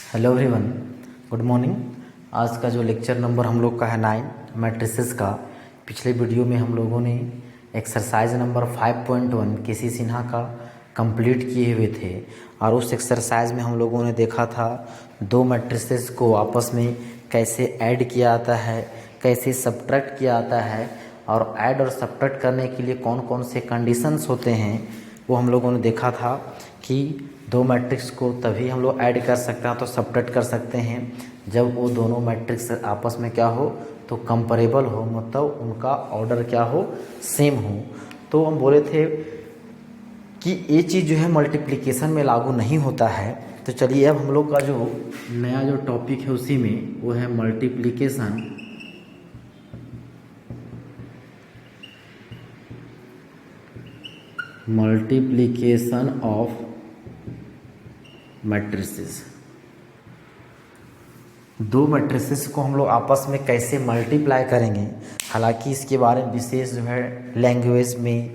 Hello everyone, good morning. आज का जो लेक्चर नंबर हम लोग का है 9 मैट्रिसेस का। पिछले वीडियो में हम लोगों ने एक्सरसाइज नंबर 5.1 केसी सिन्हा का कंप्लीट किए हुए थे और उस एक्सरसाइज में हम लोगों ने देखा था दो मैट्रिसेस को आपस में कैसे ऐड किया जाता है, कैसे सब्ट्रैक्ट किया जाता है और ऐड और सब्ट्रैक्ट करने के लिए कौन कौन से कंडीशंस होते हैं वो हम लोगों ने देखा था कि दो मैट्रिक्स को तभी हम लोग ऐड कर सकते हैं तो सब्ट्रैक्ट कर सकते हैं जब वो दोनों मैट्रिक्स आपस में क्या हो तो कंपेरेबल हो, मतलब उनका ऑर्डर क्या हो, सेम हो। तो हम बोले थे कि ये चीज़ जो है मल्टीप्लिकेशन में लागू नहीं होता है। तो चलिए अब हम लोग का जो नया जो टॉपिक है उसी में वो है मल्टीप्लिकेशन। Multiplication of matrices. दो मैट्रिसेस को हम लोग आपस में कैसे मल्टीप्लाई करेंगे, हालांकि इसके बारे में विशेष जो है लैंग्वेज में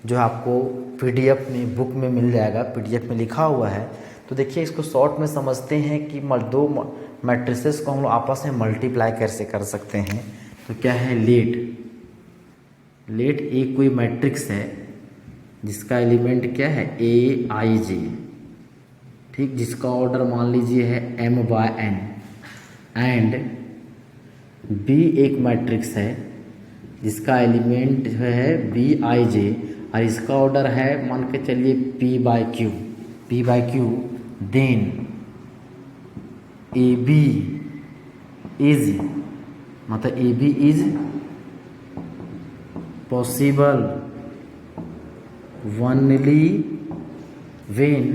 जो आपको पीडीएफ में बुक में मिल जाएगा, पीडीएफ में लिखा हुआ है। तो देखिए इसको शॉर्ट में समझते हैं कि दो मैट्रिसेस को हम लोग आपस में मल्टीप्लाई कैसे कर सकते हैं। तो क्या है, लेट एक कोई मैट्रिक्स है जिसका एलिमेंट क्या है ए आई जे, ठीक, जिसका ऑर्डर मान लीजिए है m/n एंड बी एक मैट्रिक्स है जिसका एलिमेंट जो है b(ij) और इसका ऑर्डर है मान के चलिए p/q, देन ab इज, मतलब ab is possible only when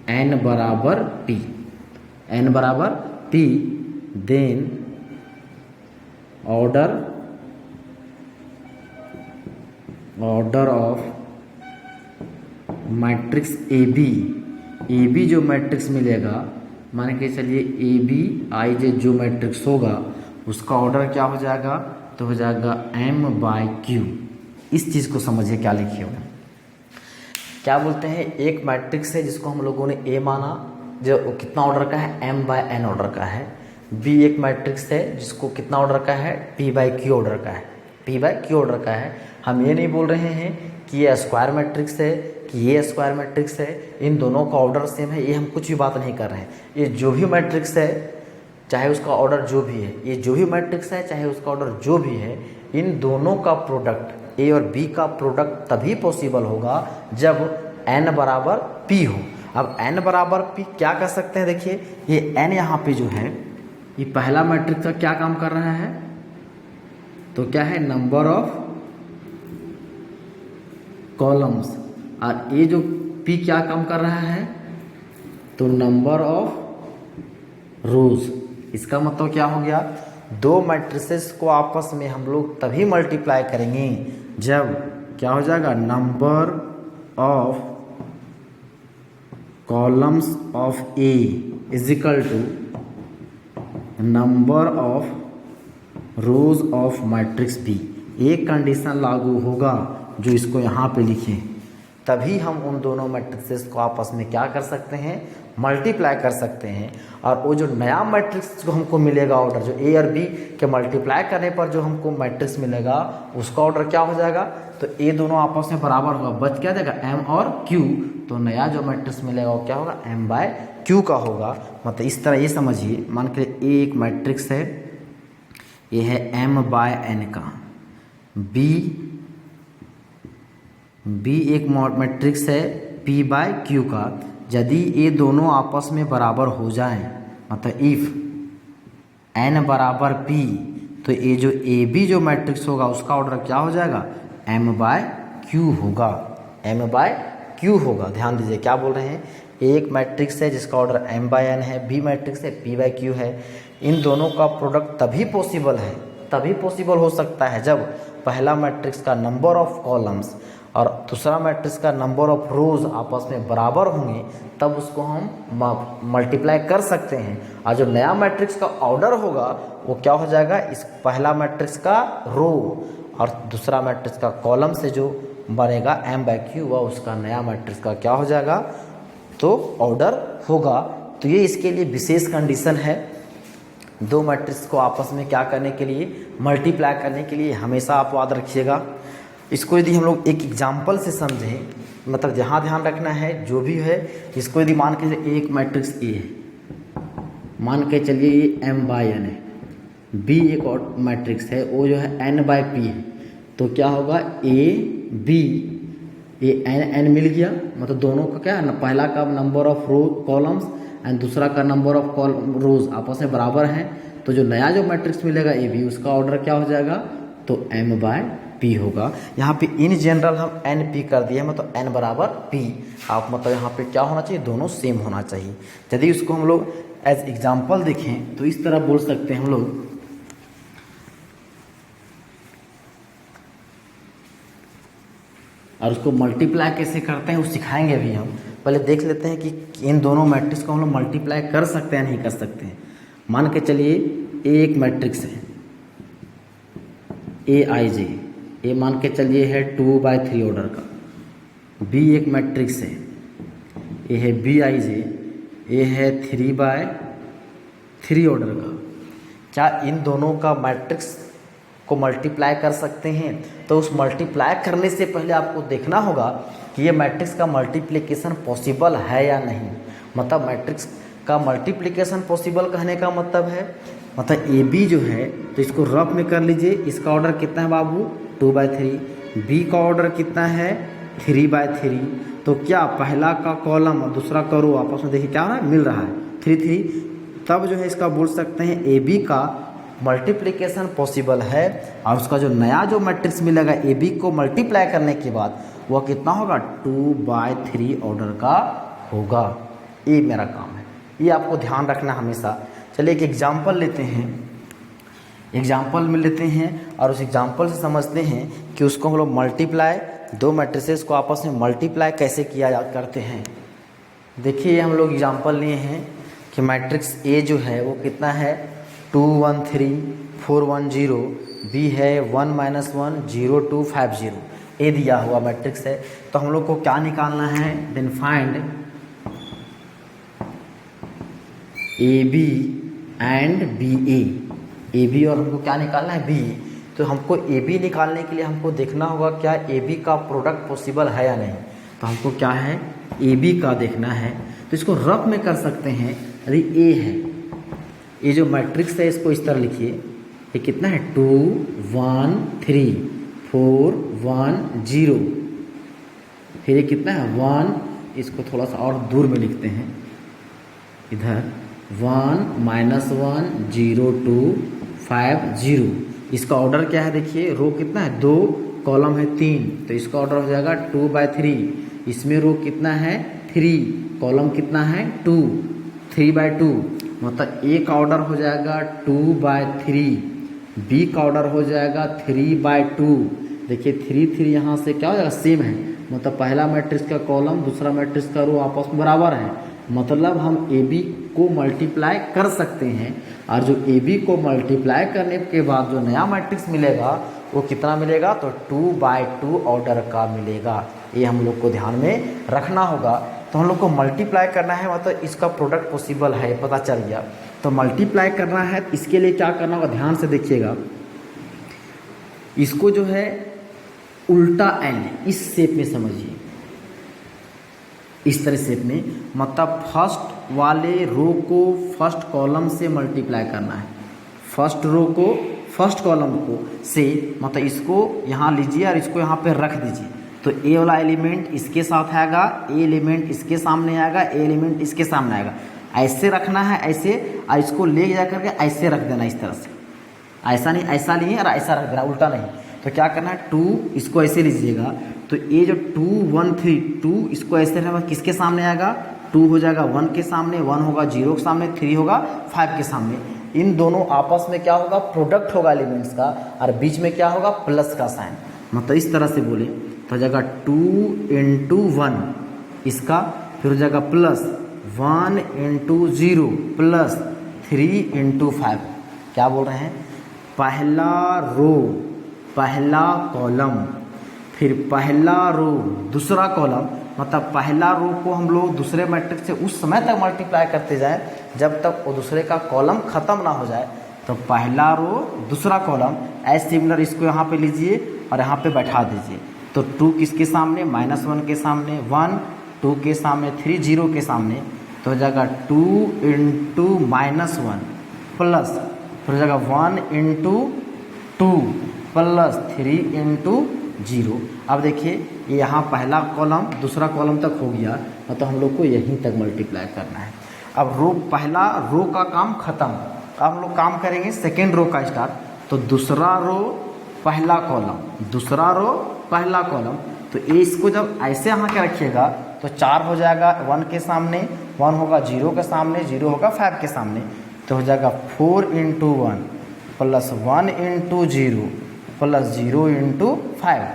n बराबर p, then order of matrix A B जो मैट्रिक्स मिलेगा, मान के चलिए ab(ij) जो मैट्रिक्स होगा उसका ऑर्डर क्या हो जाएगा, तो हो जाएगा m/q। इस चीज़ को समझिए क्या लिखे हुए, क्या बोलते हैं, एक मैट्रिक्स है जिसको हम लोगों ने ए माना, जो कितना ऑर्डर का है, m/n ऑर्डर का है। बी एक मैट्रिक्स है जिसको कितना ऑर्डर का है, p/q ऑर्डर का है, p/q ऑर्डर का है। हम ये नहीं बोल रहे हैं कि ये स्क्वायर मैट्रिक्स है कि ये स्क्वायर मैट्रिक्स है, इन दोनों का ऑर्डर सेम है, ये हम कुछ भी बात नहीं कर रहे हैं। ये जो भी मैट्रिक्स है चाहे उसका ऑर्डर जो भी है, ये जो भी मैट्रिक्स है चाहे उसका ऑर्डर जो भी है, इन दोनों का प्रोडक्ट ए और बी का प्रोडक्ट तभी पॉसिबल होगा जब n बराबर p हो। अब n बराबर p क्या कर सकते हैं, देखिए ये n यहाँ पे जो है ये पहला मैट्रिक्स का क्या काम कर रहा है, तो क्या है, नंबर ऑफ कॉलम्स, और ये जो p क्या काम कर रहा है, तो नंबर ऑफ रोज। इसका मतलब क्या हो गया, दो मैट्रिसेस को आपस में हम लोग तभी मल्टीप्लाई करेंगे जब क्या हो जाएगा, number of columns of A is equal to number of rows of matrix B. एक कंडीशन लागू होगा जो इसको यहाँ पे लिखे, तभी हम उन दोनों मैट्रिक्सेस को आपस में क्या कर सकते हैं, मल्टीप्लाई कर सकते हैं। और वो जो नया मैट्रिक्स जो हमको मिलेगा ऑर्डर, जो ए और बी के मल्टीप्लाई करने पर जो हमको मैट्रिक्स मिलेगा उसका ऑर्डर क्या हो जाएगा, तो ए दोनों आपस में बराबर होगा, बच क्या जाएगा m और q। तो नया जो मैट्रिक्स मिलेगा वो क्या होगा, m/q का होगा। मतलब इस तरह ये समझिए, मान के ए एक मैट्रिक्स है, ये है m/n का, बी एक मैट्रिक्स है p/q का। यदि ये दोनों आपस में बराबर हो जाएं, मतलब इफ n बराबर p, तो ये जो ए बी जो मैट्रिक्स होगा उसका ऑर्डर क्या हो जाएगा, m/q होगा। ध्यान दीजिए क्या बोल रहे हैं, एक मैट्रिक्स है जिसका ऑर्डर m/n है, बी मैट्रिक्स है p/q है। इन दोनों का प्रोडक्ट तभी पॉसिबल हो सकता है जब पहला मैट्रिक्स का नंबर ऑफ कॉलम्स और दूसरा मैट्रिक्स का नंबर ऑफ रोज आपस में बराबर होंगे, तब उसको हम मल्टीप्लाई कर सकते हैं। और जो नया मैट्रिक्स का ऑर्डर होगा वो क्या हो जाएगा, इस पहला मैट्रिक्स का रो और दूसरा मैट्रिक्स का कॉलम से जो बनेगा m/q, वह उसका नया मैट्रिक्स का क्या हो जाएगा, तो ऑर्डर होगा। तो ये इसके लिए विशेष कंडीशन है, दो मैट्रिक्स को आपस में क्या करने के लिए, मल्टीप्लाई करने के लिए। हमेशा आप याद रखिएगा। इसको यदि हम लोग एक एग्जाम्पल से समझें, मतलब जहाँ ध्यान रखना है जो भी है, इसको यदि मान के चलिए एक मैट्रिक्स ए है, मान के चलिए ये m/n है, b एक और मैट्रिक्स है, वो जो है n/p है, तो क्या होगा a b, ये n मिल गया, मतलब दोनों का क्या है, पहला का number of row columns and दूसरा का नंबर ऑफ रोज आपस में बराबर हैं, तो जो नया जो मैट्रिक्स मिलेगा ए बी, उसका ऑर्डर क्या हो जाएगा, तो m/p होगा। यहाँ पे इन जनरल हम np कर दिए, मतलब n बराबर p। आप मतलब यहाँ पे क्या होना चाहिए, दोनों सेम होना चाहिए। यदि उसको हम लोग एज एग्जाम्पल देखें तो इस तरह बोल सकते हैं हम लोग, और उसको मल्टीप्लाई कैसे करते हैं वो सिखाएंगे अभी हम। पहले देख लेते हैं कि इन दोनों मैट्रिक्स को हम लोग मल्टीप्लाई कर सकते हैं नहीं कर सकते हैं। मान के चलिए ए एक मैट्रिक्स है, aij, ए मान के चलिए है 2/3 ऑर्डर का, बी एक मैट्रिक्स है, ए है bij, ए है 3/3 ऑर्डर का। क्या इन दोनों का मैट्रिक्स को मल्टीप्लाई कर सकते हैं? तो उस मल्टीप्लाई करने से पहले आपको देखना होगा कि ये मैट्रिक्स का मल्टीप्लिकेशन पॉसिबल है या नहीं। मतलब मैट्रिक्स का मल्टीप्लिकेशन पॉसिबल कहने का मतलब है, मतलब ए बी जो है, तो इसको रफ में कर लीजिए, इसका ऑर्डर कितना है बाबू, 2/3, बी का ऑर्डर कितना है, 3/3। तो क्या पहला का कॉलम और दूसरा का रो आपस में देखिए क्या हो रहा है, मिल रहा है 3/3, तब जो है इसका बोल सकते हैं ए बी का मल्टीप्लिकेशन पॉसिबल है। और उसका जो नया जो मैट्रिक्स मिलेगा ए बी को मल्टीप्लाई करने के बाद वह कितना होगा, 2/3 ऑर्डर का होगा। ये मेरा काम है, ये आपको ध्यान रखना हमेशा। चलिए एक एग्जाम्पल लेते हैं, एग्जाम्पल में लेते हैं और उस एग्जाम्पल से समझते हैं कि उसको हम लोग मल्टीप्लाई, दो मैट्रिसेस को आपस में मल्टीप्लाई कैसे किया करते हैं। देखिए हम लोग एग्जाम्पल लिए हैं कि मैट्रिक्स ए जो है वो कितना है, 2 1 3 4 1 0, बी है 1 -1 0 2 5 0, ए दिया हुआ मैट्रिक्स है। तो हम लोग को क्या निकालना है, then find A B and B A B, और हमको क्या निकालना है, बी। तो हमको ए बी निकालने के लिए हमको देखना होगा क्या ए बी का प्रोडक्ट पॉसिबल है या नहीं। तो हमको क्या है, ए बी का देखना है। तो इसको रफ में कर सकते हैं, यदि ए है, ये जो मैट्रिक्स है इसको इस तरह लिखिए, ये कितना है, 2 1 3 4 1 0, फिर ये कितना है 1, इसको थोड़ा सा और दूर में लिखते हैं, इधर 1 -1 0 2 5 0। इसका ऑर्डर क्या है, देखिए रो कितना है, 2, कॉलम है 3, तो इसका ऑर्डर हो जाएगा 2/3। इसमें रो कितना है, 3, कॉलम कितना है, 2, 3/2, मतलब ए का ऑर्डर हो जाएगा 2/3, बी का ऑर्डर हो जाएगा 3/2। देखिए 3 3 यहाँ से क्या हो जाएगा, सेम है, मतलब पहला मैट्रिक्स का कॉलम दूसरा मैट्रिक्स का रो आपस में बराबर है, मतलब हम ए बी को मल्टीप्लाई कर सकते हैं। और जो ए बी को मल्टीप्लाई करने के बाद जो नया मैट्रिक्स मिलेगा वो कितना मिलेगा, तो 2/2 ऑर्डर का मिलेगा। ये हम लोग को ध्यान में रखना होगा। तो हम लोग को मल्टीप्लाई करना है, मतलब इसका प्रोडक्ट पॉसिबल है, पता चल गया। तो मल्टीप्लाई करना है, इसके लिए क्या करना होगा, ध्यान से देखिएगा, इसको जो है उल्टा एन इस शेप में समझिए, इस तरह शेप में, मतलब फर्स्ट वाले रो को फर्स्ट कॉलम से मल्टीप्लाई करना है, फर्स्ट रो को फर्स्ट कॉलम को से, मतलब इसको यहाँ लीजिए और इसको यहाँ पे रख दीजिए। तो ए वाला एलिमेंट इसके साथ आएगा, ए एलिमेंट इसके सामने आएगा, ए एलिमेंट इसके सामने आएगा, ऐसे रखना है ऐसे, और इसको ले जा करके ऐसे रख देना, इस तरह से, ऐसा नहीं ऐसा लिए और ऐसा रख देना, उल्टा नहीं। तो क्या करना है, 2 इसको ऐसे लीजिएगा, तो ये जो 2 1 3 2 इसको ऐसे रहना, किसके सामने आएगा, 2 हो जाएगा 1 के सामने, 1 होगा 0 के सामने, 3 होगा 5 के सामने। इन दोनों आपस में क्या होगा, प्रोडक्ट होगा एलिमेंट्स का, और बीच में क्या होगा, प्लस का साइन। मतलब इस तरह से बोले तो हो जाएगा 2 × 1 इसका, फिर हो जाएगा प्लस 1 × 0 प्लस 3 × 5। क्या बोल रहे हैं, पहला रो पहला कॉलम, फिर पहला रो दूसरा कॉलम, मतलब पहला रो को हम लोग दूसरे मैट्रिक्स से उस समय तक मल्टीप्लाई करते जाएं जब तक वो दूसरे का कॉलम खत्म ना हो जाए। तो पहला रो दूसरा कॉलम एज सिमिलर, इसको यहाँ पे लीजिए और यहाँ पे बैठा दीजिए। तो 2 किसके सामने, -1 के सामने, 1 2 के सामने, 3 0 के सामने, तो हो जाएगा 2 इंटू -1 प्लस, फिर हो जाएगा 1 इंटू 2 प्लस 3 इंटू 0। अब देखिए यहाँ पहला कॉलम दूसरा कॉलम तक हो गया, तो हम लोग को यहीं तक मल्टीप्लाई करना है। अब पहला रो का काम खत्म, अब हम लोग काम करेंगे सेकेंड रो का स्टार्ट। तो दूसरा रो पहला कॉलम, दूसरा रो पहला कॉलम, तो इसको जब ऐसे यहाँ के रखिएगा तो 4 हो जाएगा 1 के सामने, 1 होगा 0 के सामने, 0 होगा 5 के सामने, तो हो जाएगा 4 into 1 plus 1 into 0 plus 0 into 5।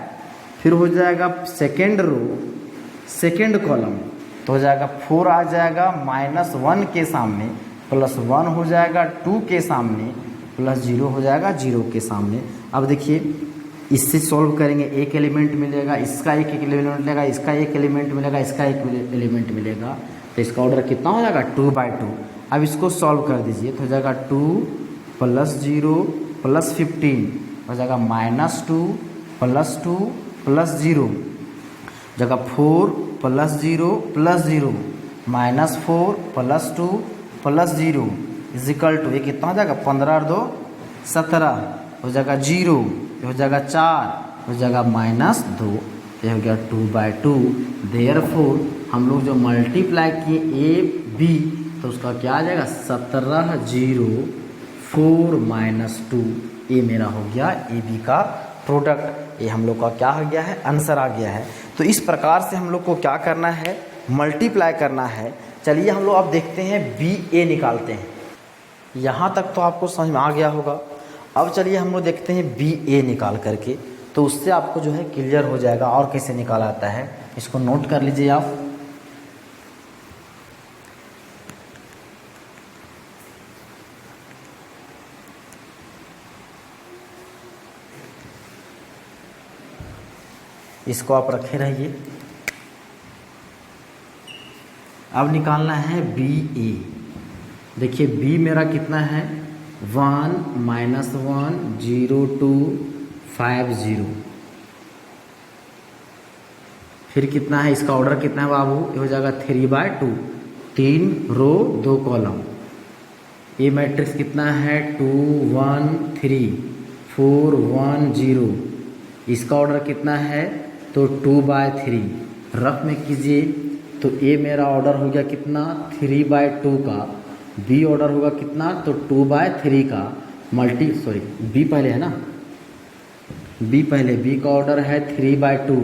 फिर हो जाएगा सेकेंड रो सेकेंड कॉलम, तो हो जाएगा 4 आ जाएगा -1 के सामने, प्लस 1 हो जाएगा 2 के सामने, प्लस 0 हो जाएगा 0 के सामने। अब देखिए इससे सॉल्व करेंगे, एक एलिमेंट मिलेगा, इसका एक एलिमेंट मिलेगा, इसका एक एलिमेंट मिलेगा, इसका एक एलिमेंट मिलेगा, तो इसका ऑर्डर कितना हो जाएगा 2/2। अब इसको सॉल्व कर दीजिए, तो हो जाएगा 2 प्लस 0 प्लस 15 हो जाएगा -2 प्लस 2 प्लस 0, जगह 4 plus 0 plus 0 -4 plus 2 plus 0 equal to, ये कितना हो जाएगा 15 और 2 17 हो जाएगा 0, ये हो जाएगा 4, हो जाएगा -2, ये हो गया 2/2। देयरफॉर हम लोग जो मल्टीप्लाई किए ए बी, तो उसका क्या आ जाएगा 17 0 4 -2, ये मेरा हो गया ए बी का प्रोडक्ट। ये हम लोग का क्या हो गया है, आंसर आ गया है। तो इस प्रकार से हम लोग को क्या करना है, मल्टीप्लाई करना है। चलिए हम लोग अब देखते हैं बी ए निकालते हैं। यहाँ तक तो आपको समझ में आ गया होगा। अब चलिए हम लोग देखते हैं बी ए निकाल करके, तो उससे आपको जो है क्लियर हो जाएगा और कैसे निकाला जाता है। इसको नोट कर लीजिए आप। इसको आप रखे रहिए। अब निकालना है बी ए। देखिए बी मेरा कितना है 1 -1 0 2 5 0। फिर कितना है, इसका ऑर्डर कितना है बाबू, ये हो जाएगा 3/2, 3 रो 2 कॉलम। ये मैट्रिक्स कितना है 2 1 3 4 1 0। इसका ऑर्डर कितना है तो 2/3, रफ में कीजिए। तो ए मेरा ऑर्डर हो गया कितना 3/2 का, बी ऑर्डर होगा कितना तो 2/3 का बी पहले है ना, बी पहले, बी का ऑर्डर है 3/2,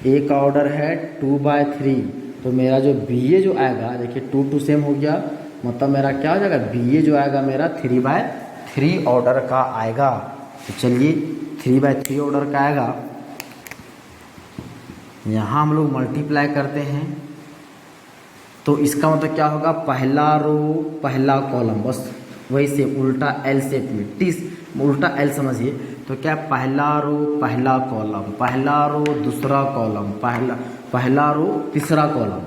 ए का ऑर्डर है 2/3। तो मेरा जो बी ए जो आएगा, देखिए 2 2 सेम हो गया, मतलब मेरा क्या हो जाएगा बी ए जो आएगा मेरा 3/3 ऑर्डर का आएगा। तो चलिए 3/3 ऑर्डर का आएगा। यहाँ हम लोग मल्टीप्लाई करते हैं, तो इसका मतलब क्या होगा पहला रो पहला कॉलम, बस वही से उल्टा एल शेप में, उल्टा एल समझिए। तो क्या पहला रो पहला कॉलम, पहला रो दूसरा कॉलम, पहला रो तीसरा कॉलम,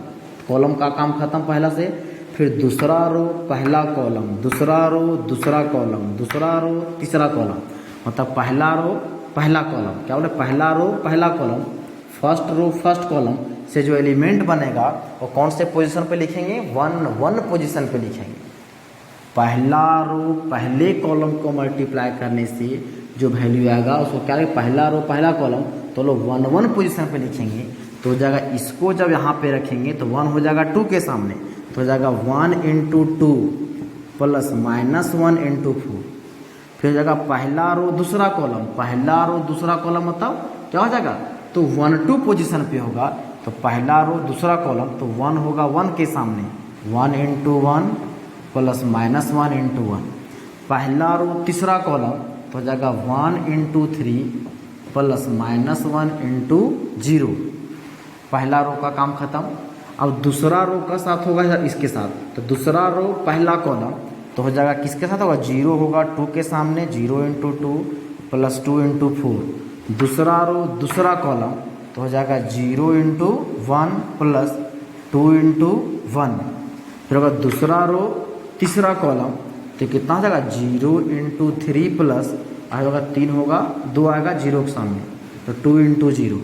कॉलम का काम खत्म पहला से। फिर दूसरा रो पहला कॉलम, दूसरा रो दूसरा कॉलम, दूसरा रो तीसरा कॉलम, मतलब पहला रो पहला कॉलम, क्या बोले पहला रो पहला column, first row first column से जो एलिमेंट बनेगा वो कौन से पोजीशन पे लिखेंगे 1 1 पोजीशन पे लिखेंगे। पहला रो पहले कॉलम को मल्टीप्लाई करने से जो वैल्यू आएगा उसको क्या है पहला रो पहला कॉलम, तो लोग 1 1 पोजीशन पे लिखेंगे। तो हो जाएगा इसको जब यहाँ पे रखेंगे तो 1 हो जाएगा 2 के सामने, तो हो जाएगा 1 × 2 प्लस -1 × 4। फिर हो जाएगा पहला रो दूसरा कॉलम, पहला रो दूसरा कॉलम मतलब क्या हो जाएगा तो 1 2 पोजीशन पे होगा। तो पहला रो दूसरा कॉलम तो 1 होगा 1 के सामने, 1 × 1 प्लस -1 × 1। पहला रो तीसरा कॉलम तो हो जाएगा 1 × 3 प्लस -1 × 0। पहला रो का काम खत्म। अब दूसरा रो का साथ होगा इसके साथ, तो दूसरा रो पहला कॉलम तो हो जाएगा किसके साथ होगा 0 होगा 2 के सामने, 0 × 2 प्लस 2 × 4। दूसरा रो दूसरा कॉलम तो हो जाएगा 0 इंटू 1 प्लस 2 इंटू 1। फिर अगर दूसरा रो तीसरा कॉलम तो कितना हो जाएगा 0 इंटू 3 प्लस आएगा 3 होगा 2 आएगा 0 के सामने तो 2 इंटू 0।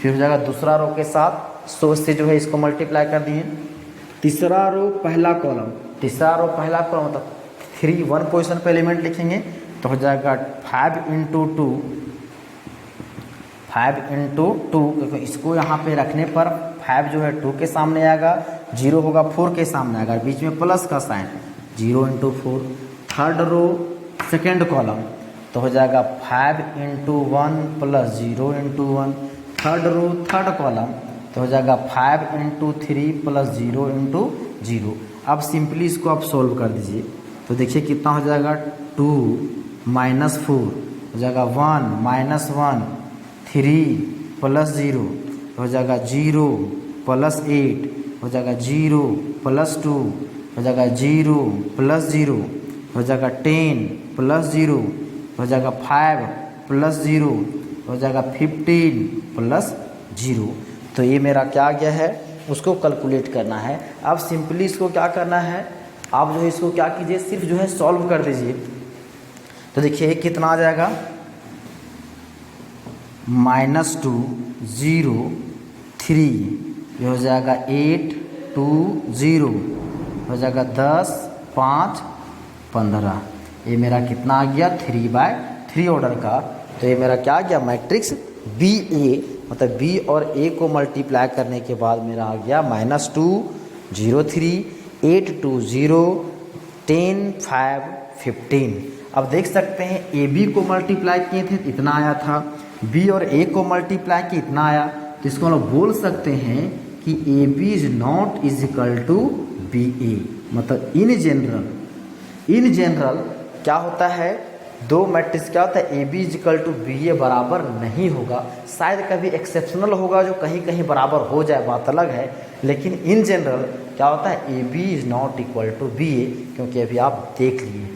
फिर हो जाएगा दूसरा रो के साथ 100 से जो है इसको मल्टीप्लाई कर दिए। तीसरा रो पहला कॉलम मतलब 3 1 पोजिशन पे एलिमेंट लिखेंगे तो हो जाएगा 5 इंटू 2 क्योंकि इसको यहाँ पे रखने पर 5 जो है 2 के सामने आएगा, 0 होगा 4 के सामने आएगा, बीच में प्लस का sign 0 into 4। Third row second column तो हो जाएगा 5 into 1 plus 0 into 1। Third row third column तो हो जाएगा 5 इंटू 3 प्लस 0 इंटू 0। अब सिंपली इसको आप सोल्व कर दीजिए तो देखिए कितना हो जाएगा 2 माइनस 4 हो जाएगा 1 माइनस 1 3 प्लस 0 हो जाएगा 0 प्लस 8 हो जाएगा 0 प्लस 2 हो जाएगा 0 प्लस 0 हो जाएगा 10 प्लस 0 हो जाएगा 5 प्लस 0 हो जाएगा 15 प्लस 0। तो ये मेरा क्या आ गया है उसको कैलकुलेट करना है। अब सिंपली इसको क्या करना है, आप जो है इसको क्या कीजिए सिर्फ जो है सॉल्व कर दीजिए। तो देखिए कितना आ जाएगा -2 0 3 ये हो जाएगा 8 2 0 हो जाएगा 10 5 15। ये मेरा कितना आ गया 3/3 ऑर्डर का। तो ये मेरा क्या आ गया मैट्रिक्स बी ए, मतलब बी और ए को मल्टीप्लाई करने के बाद मेरा आ गया -2 0 3 8 2 0 10 5 15। अब देख सकते हैं ए बी को मल्टीप्लाई किए थे इतना आया था, बी और ए को मल्टीप्लाई किए इतना आया। तो इसको हम लोग बोल सकते हैं कि A B is not is equal to B A. मतलब इन जनरल क्या होता है, दो मैट्रिक्स क्या होता है A B is equal to B A बराबर नहीं होगा। शायद कभी एक्सेप्शनल होगा जो कहीं कहीं बराबर हो जाए, बात अलग है, लेकिन इन जनरल क्या होता है A B is not equal to B A. क्योंकि अभी आप देख लिए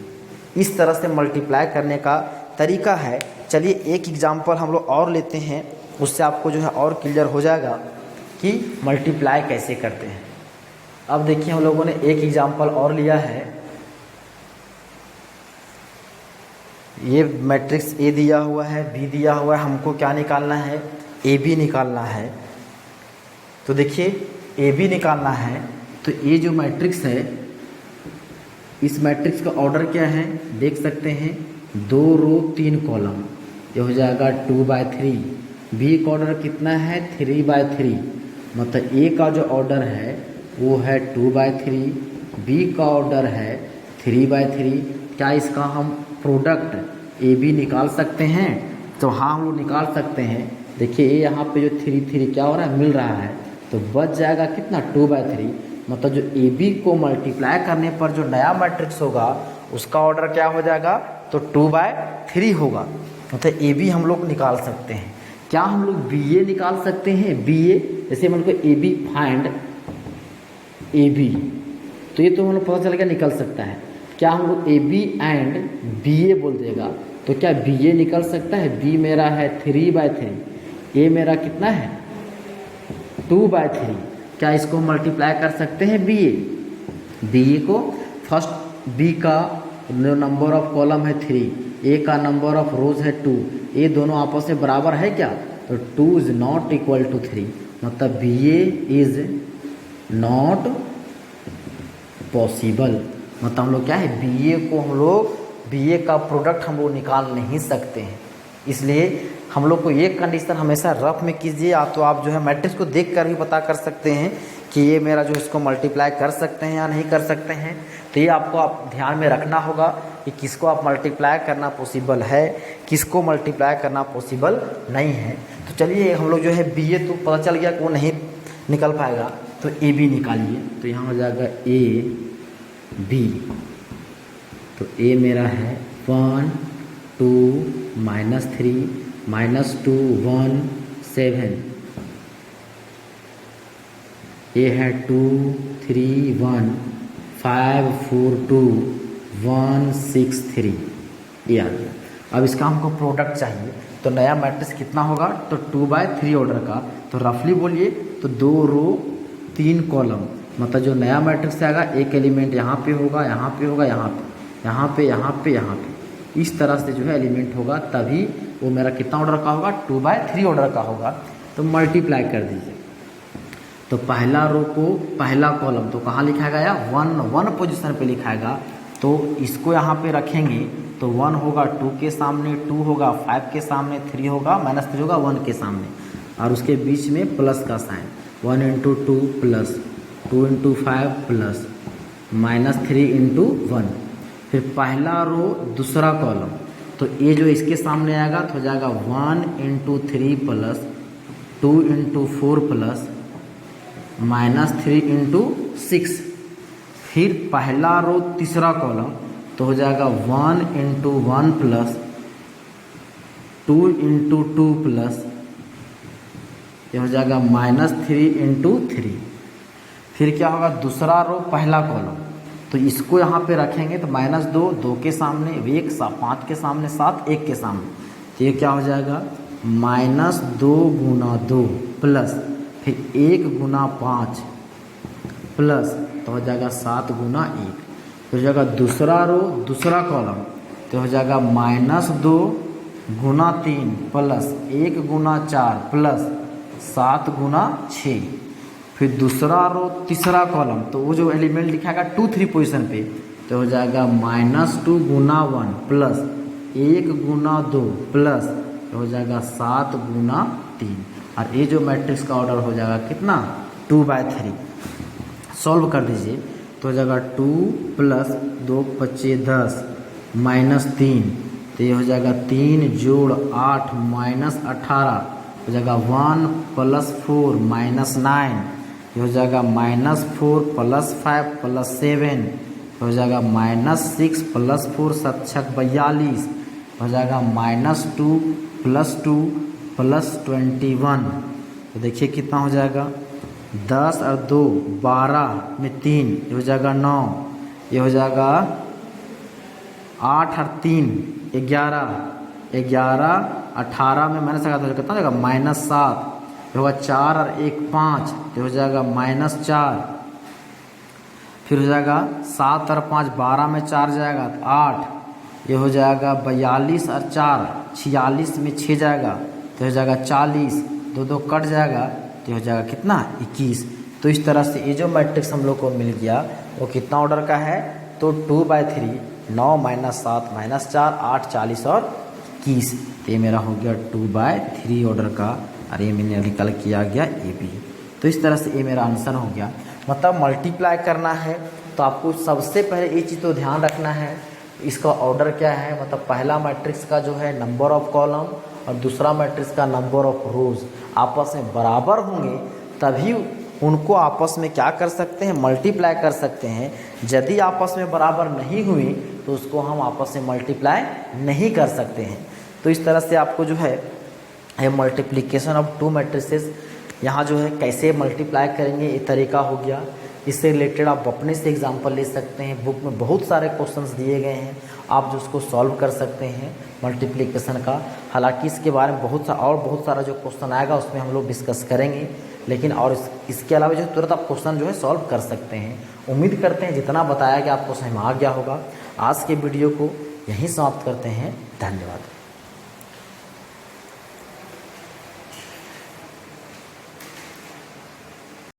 इस तरह से मल्टीप्लाई करने का तरीका है। चलिए एक एग्जाम्पल हम लोग और लेते हैं, उससे आपको जो है और क्लियर हो जाएगा कि मल्टीप्लाई कैसे करते हैं। अब देखिए हम लोगों ने एक एग्जाम्पल और लिया है। ये मैट्रिक्स ए दिया हुआ है, बी दिया हुआ है, हमको क्या निकालना है ए बी निकालना है। तो देखिए ए बी निकालना है तो ये जो मैट्रिक्स है इस मैट्रिक्स का ऑर्डर क्या है देख सकते हैं, 2 रो 3 कॉलम, ये हो जाएगा 2/3। बी का ऑर्डर कितना है 3/3, मतलब ए का जो ऑर्डर है वो है 2/3, बी का ऑर्डर है 3/3। क्या इसका हम प्रोडक्ट ए बी निकाल सकते हैं? तो हाँ हम लोग निकाल सकते हैं। देखिए ये यहाँ पे जो 3 3 क्या हो रहा है मिल रहा है, तो बच जाएगा कितना 2/3। मतलब जो ए बी को मल्टीप्लाई करने पर जो नया मैट्रिक्स होगा उसका ऑर्डर क्या हो जाएगा तो 2/3 होगा। मतलब ए बी हम लोग निकाल सकते हैं। क्या हम लोग बी ए निकाल सकते हैं? बी ए जैसे मतलब A B find A B, तो ये तो हम लोग पता चल गया निकल सकता है। क्या हम लोग ए बी एंड बी ए बोल देगा तो क्या बी ए निकल सकता है? बी मेरा है 3/3, ए मेरा कितना है 2/3। क्या इसको मल्टीप्लाई कर सकते हैं बी ए को? फर्स्ट बी का नंबर ऑफ कॉलम है 3, ए का नंबर ऑफ रोज है 2, ये दोनों आपस में बराबर है क्या? तो 2 इज नॉट इक्वल टू 3, मतलब B A is not possible. मतलब हम लोग क्या है बी ए को हम लोग बी ए का प्रोडक्ट हम लोग निकाल नहीं सकते हैं। इसलिए हम लोग को ये कंडीशन हमेशा रफ में कीजिए। या तो आप जो है मैट्रिक्स को देख कर भी पता कर सकते हैं कि ये मेरा जो इसको मल्टीप्लाई कर सकते हैं या नहीं कर सकते हैं। तो ये आपको आप ध्यान में रखना होगा कि किसको आप मल्टीप्लाई करना पॉसिबल है, किसको मल्टीप्लाई करना पॉसिबल नहीं है। तो चलिए हम लोग जो है बी ए तो पता चल गया कि वो नहीं निकल पाएगा, तो ए बी निकालिए। तो यहाँ हो जाएगा ए बी, तो ए मेरा है 1 2 -3 -2 1 7, ए है 2 3 1 5 4 2 1 6 3, ये आ गया। अब इसका हमको प्रोडक्ट चाहिए, तो नया मैट्रिक्स कितना होगा, तो 2/3 ऑर्डर का। तो रफली बोलिए तो 2 रो 3 कॉलम, मतलब जो नया मैट्रिक्स आएगा एक एलिमेंट यहाँ पे होगा, यहाँ पे होगा, यहाँ पे, यहाँ पे, यहाँ पे, यहाँ पे, इस तरह से जो है एलिमेंट होगा, तभी वो मेरा कितना ऑर्डर का होगा, 2/3 ऑर्डर का होगा। तो मल्टीप्लाई कर दीजिए। तो पहला रो को पहला कॉलम तो कहाँ लिखा गया, 1 पोजीशन पे लिखाएगा। तो इसको यहाँ पे रखेंगे तो 1 होगा 2 के सामने, 2 होगा 5 के सामने, 3 होगा -3 होगा 1 के सामने, और उसके बीच में प्लस का साइन, 1 × 2 प्लस 2 × 5 प्लस -3 × 1। फिर पहला रो दूसरा कॉलम, तो ये जो इसके सामने आएगा तो हो जाएगा 1 × 3 प्लस 2 × 4 प्लस -3 × 6। फिर पहला रो तीसरा कॉलम तो हो जाएगा 1 × 1 प्लस 2 × 2 प्लस ये हो जाएगा -3 × 3। फिर क्या होगा, दूसरा रो पहला कॉलम, तो इसको यहाँ पे रखेंगे तो -2 2 के सामने, 1 5 के सामने, 7 1 के सामने, तो ये क्या हो जाएगा -2 × 2 प्लस फिर 1 × 5 प्लस तो हो जाएगा 7 × 1। तो हो जाएगा दूसरा रो दूसरा कॉलम तो हो जाएगा -2 × 3 प्लस 1 × 4 प्लस 7 × 6। फिर दूसरा रो तीसरा कॉलम, तो वो जो एलिमेंट लिखाएगा 2 3 पोजीशन पे, तो हो जाएगा -2 × 1 प्लस 1 × 2 प्लस तो हो जाएगा 7 × 3। और ये जो मैट्रिक्स का ऑर्डर हो जाएगा कितना, 2/3। सॉल्व कर दीजिए तो हो जाएगा 2 प्लस 2 × 5 = 10 -3, तो ये हो जाएगा 3 + 8 -18, हो जाएगा 1 + 4 -9, ये हो जाएगा -4 + 5 + 7, हो जाएगा -6 + 4 7 × 42, हो जाएगा -2 + 2 + 21। तो देखिए कितना हो जाएगा, 10 और 2 12 में 3, ये हो जाएगा 9, ये हो जाएगा 8 और 3 11, 11 18 में मैंने सका तो कितना हो जाएगा -7, ये होगा 4 और 1 5, ये हो जाएगा -4। फिर हो जाएगा 7 और 5 12 में 4 जाएगा तो 8, ये हो जाएगा 42 और 4 46 में 6 जाएगा तो हो जाएगा 40, 2 2 कट जाएगा तो हो जाएगा कितना 21। तो इस तरह से ये जो मैट्रिक्स हम लोग को मिल गया वो कितना ऑर्डर का है, तो 2/3 9 - 7 -4 8 40 और 21। तो ये मेरा हो गया 2/3 ऑर्डर का, और ये मैंने निकल किया गया AB। तो इस तरह से ये मेरा आंसर हो गया। मतलब मल्टीप्लाई करना है तो आपको सबसे पहले ये चीज़ तो ध्यान रखना है, इसका ऑर्डर क्या है, मतलब पहला मैट्रिक्स का जो है नंबर ऑफ कॉलम और दूसरा मैट्रिक्स का नंबर ऑफ रोज आपस में बराबर होंगे, तभी उनको आपस में क्या कर सकते हैं, मल्टीप्लाई कर सकते हैं। यदि आपस में बराबर नहीं हुई तो उसको हम आपस में मल्टीप्लाई नहीं कर सकते हैं। तो इस तरह से आपको जो है मल्टीप्लिकेशन ऑफ 2 मैट्रिसेस यहाँ जो है कैसे मल्टीप्लाई करेंगे ये तरीका हो गया। इससे रिलेटेड आप अपने से एग्जांपल ले सकते हैं, बुक में बहुत सारे क्वेश्चंस दिए गए हैं, आप जो उसको सॉल्व कर सकते हैं मल्टीप्लिकेशन का। हालांकि इसके बारे में बहुत सारा जो क्वेश्चन आएगा उसमें हम लोग डिस्कस करेंगे, लेकिन और इसके अलावा जो तुरंत आप क्वेश्चन जो है सॉल्व कर सकते हैं। उम्मीद करते हैं जितना बताया गया आपको समझ में आ गया होगा। आज के वीडियो को यहीं समाप्त करते हैं। धन्यवाद।